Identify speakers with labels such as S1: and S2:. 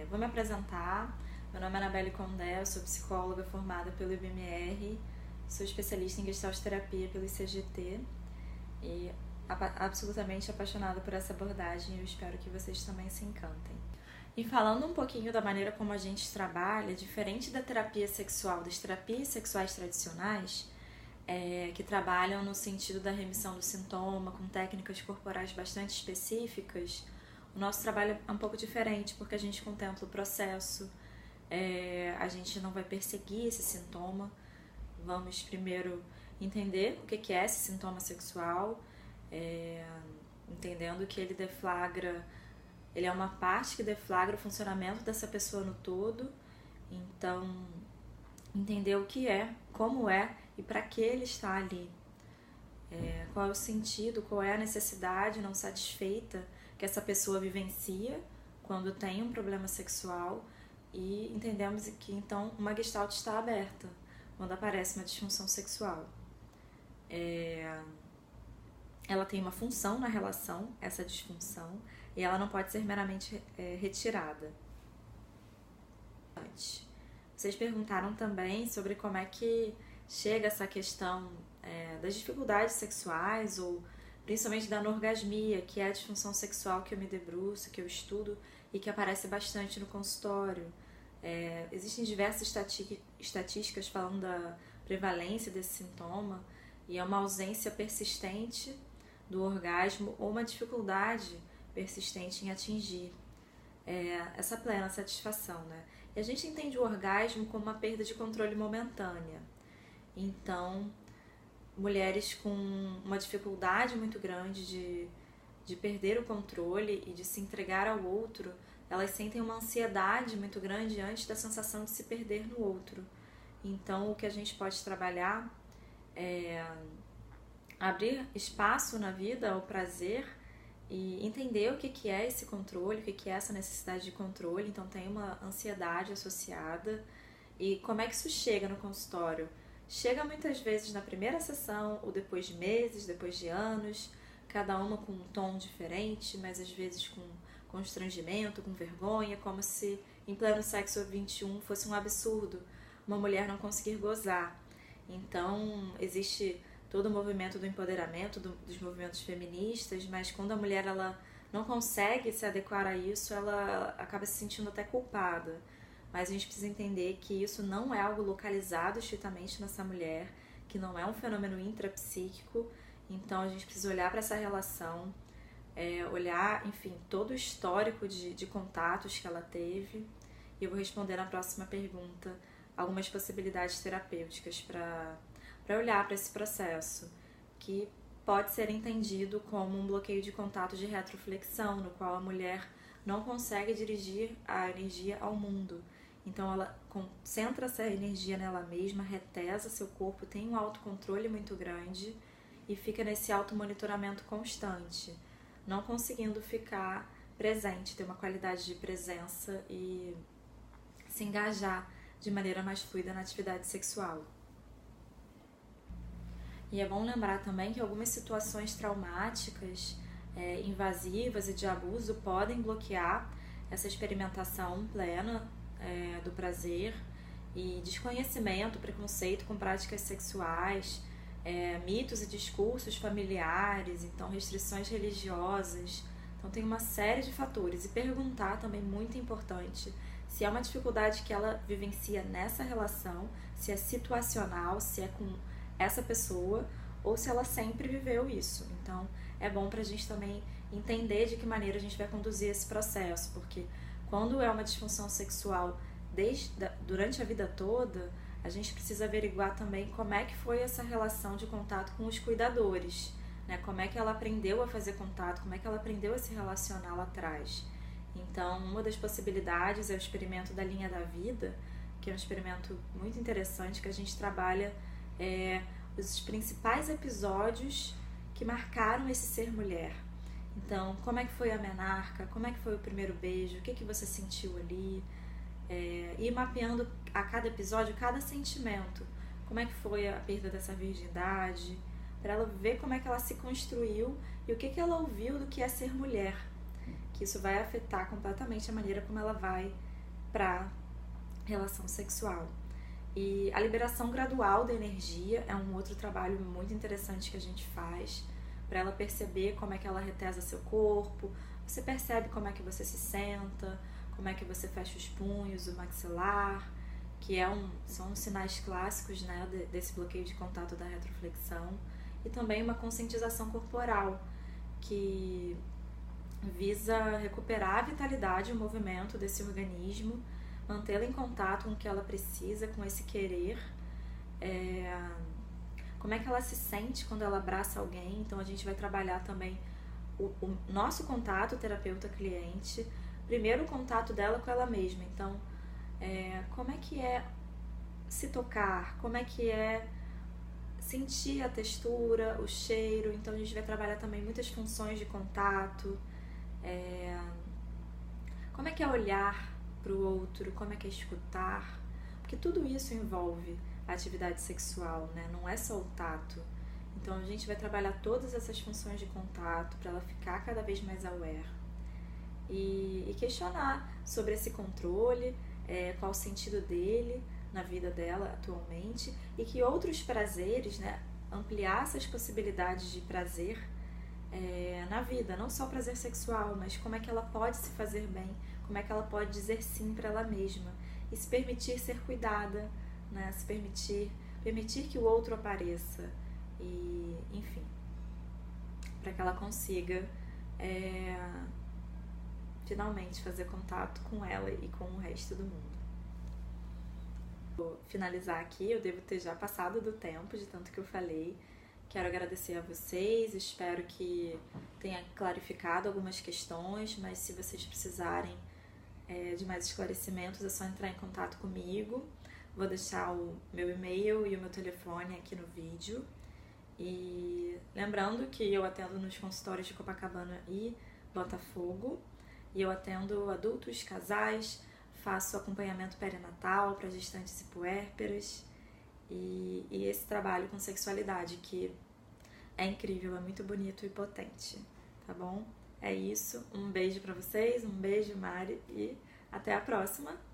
S1: Vou me apresentar. Meu nome é Anabelle Condé, eu sou psicóloga formada pelo IBMR, sou especialista em Gestalt terapia pelo ICGT e absolutamente apaixonada por essa abordagem e eu espero que vocês também se encantem. E falando um pouquinho da maneira como a gente trabalha, diferente da terapia sexual, das terapias sexuais tradicionais, que trabalham no sentido da remissão do sintoma, com técnicas corporais bastante específicas, o nosso trabalho é um pouco diferente, porque a gente contempla o processo, a gente não vai perseguir esse sintoma, vamos primeiro entender o que é esse sintoma sexual, entendendo que ele é uma parte que deflagra o funcionamento dessa pessoa no todo, então entender o que é, como é e para que ele está ali, qual é o sentido, qual é a necessidade não satisfeita que essa pessoa vivencia quando tem um problema sexual e entendemos que então uma gestalt está aberta quando aparece uma disfunção sexual. Ela tem uma função na relação, essa disfunção, e ela não pode ser meramente retirada. Vocês perguntaram também sobre como é que chega essa questão das dificuldades sexuais ou principalmente da anorgasmia, que é a disfunção sexual que eu me debruço, que eu estudo e que aparece bastante no consultório. Existem diversas estatísticas falando da prevalência desse sintoma e é uma ausência persistente do orgasmo ou uma dificuldade persistente em atingir essa plena satisfação, né? E a gente entende o orgasmo como uma perda de controle momentânea. Então, mulheres com uma dificuldade muito grande de perder o controle e de se entregar ao outro, elas sentem uma ansiedade muito grande antes da sensação de se perder no outro. Então, o que a gente pode trabalhar é abrir espaço na vida ao prazer e entender o que é esse controle, o que é essa necessidade de controle. Então tem uma ansiedade associada. E como é que isso chega no consultório? Chega muitas vezes na primeira sessão, ou depois de meses, depois de anos, cada uma com um tom diferente, mas às vezes com constrangimento, com vergonha, como se em pleno século XXI fosse um absurdo uma mulher não conseguir gozar. Então existe todo o movimento do empoderamento, dos movimentos feministas, mas quando a mulher ela não consegue se adequar a isso, ela acaba se sentindo até culpada. Mas a gente precisa entender que isso não é algo localizado estritamente nessa mulher, que não é um fenômeno intrapsíquico, então a gente precisa olhar para essa relação, olhar, enfim, todo o histórico de contatos que ela teve, e eu vou responder na próxima pergunta algumas possibilidades terapêuticas para olhar para esse processo, que pode ser entendido como um bloqueio de contato de retroflexão, no qual a mulher não consegue dirigir a energia ao mundo. Então ela concentra essa energia nela mesma, retesa seu corpo, tem um autocontrole muito grande e fica nesse automonitoramento constante, não conseguindo ficar presente, ter uma qualidade de presença e se engajar de maneira mais fluida na atividade sexual. E é bom lembrar também que algumas situações traumáticas, invasivas e de abuso podem bloquear essa experimentação plena do prazer e desconhecimento, preconceito com práticas sexuais, mitos e discursos familiares, então restrições religiosas. Então tem uma série de fatores. E perguntar também muito importante se é uma dificuldade que ela vivencia nessa relação, se é situacional, se é com essa pessoa ou se ela sempre viveu isso. Então é bom pra gente também entender de que maneira a gente vai conduzir esse processo, porque quando é uma disfunção sexual durante a vida toda, a gente precisa averiguar também como é que foi essa relação de contato com os cuidadores, né? Como é que ela aprendeu a fazer contato, como é que ela aprendeu a se relacionar lá atrás. Então, uma das possibilidades é o experimento da linha da vida, que é um experimento muito interessante que a gente trabalha os principais episódios que marcaram esse ser mulher. Então, como é que foi a menarca, como é que foi o primeiro beijo, o que você sentiu ali, e mapeando a cada episódio, cada sentimento, como é que foi a perda dessa virgindade, para ela ver como é que ela se construiu e o que ela ouviu do que é ser mulher, que isso vai afetar completamente a maneira como ela vai para relação sexual. E a liberação gradual da energia é um outro trabalho muito interessante que a gente faz para ela perceber como é que ela retesa seu corpo. Você percebe como é que você se senta, como é que você fecha os punhos, o maxilar, que são os sinais clássicos, né, desse bloqueio de contato da retroflexão. E também uma conscientização corporal, que visa recuperar a vitalidade e o movimento desse organismo, mantê-la em contato com o que ela precisa, com esse querer, como é que ela se sente quando ela abraça alguém. Então a gente vai trabalhar também o nosso contato terapeuta-cliente, primeiro o contato dela com ela mesma. Então, como é que é se tocar, como é que é sentir a textura, o cheiro. Então a gente vai trabalhar também muitas funções de contato, como é que é olhar para o outro, como é que é escutar, porque tudo isso envolve a atividade sexual, né? Não é só o tato. Então a gente vai trabalhar todas essas funções de contato para ela ficar cada vez mais aware e questionar sobre esse controle, qual o sentido dele na vida dela atualmente, e que outros prazeres, né, ampliar essas possibilidades de prazer na vida, não só prazer sexual, mas como é que ela pode se fazer bem, como é que ela pode dizer sim para ela mesma e se permitir ser cuidada, né, se permitir que o outro apareça, e enfim, para que ela consiga finalmente fazer contato com ela e com o resto do mundo. Vou finalizar aqui, eu devo ter já passado do tempo de tanto que eu falei. Quero agradecer a vocês, espero que tenha clarificado algumas questões, mas se vocês precisarem de mais esclarecimentos é só entrar em contato comigo. Vou deixar o meu e-mail e o meu telefone aqui no vídeo. E lembrando que eu atendo nos consultórios de Copacabana e Botafogo, e eu atendo adultos, casais, faço acompanhamento perinatal para gestantes e puérperas, e esse trabalho com sexualidade que é incrível, é muito bonito e potente, tá bom? É isso, um beijo para vocês, um beijo, Mari, e até a próxima!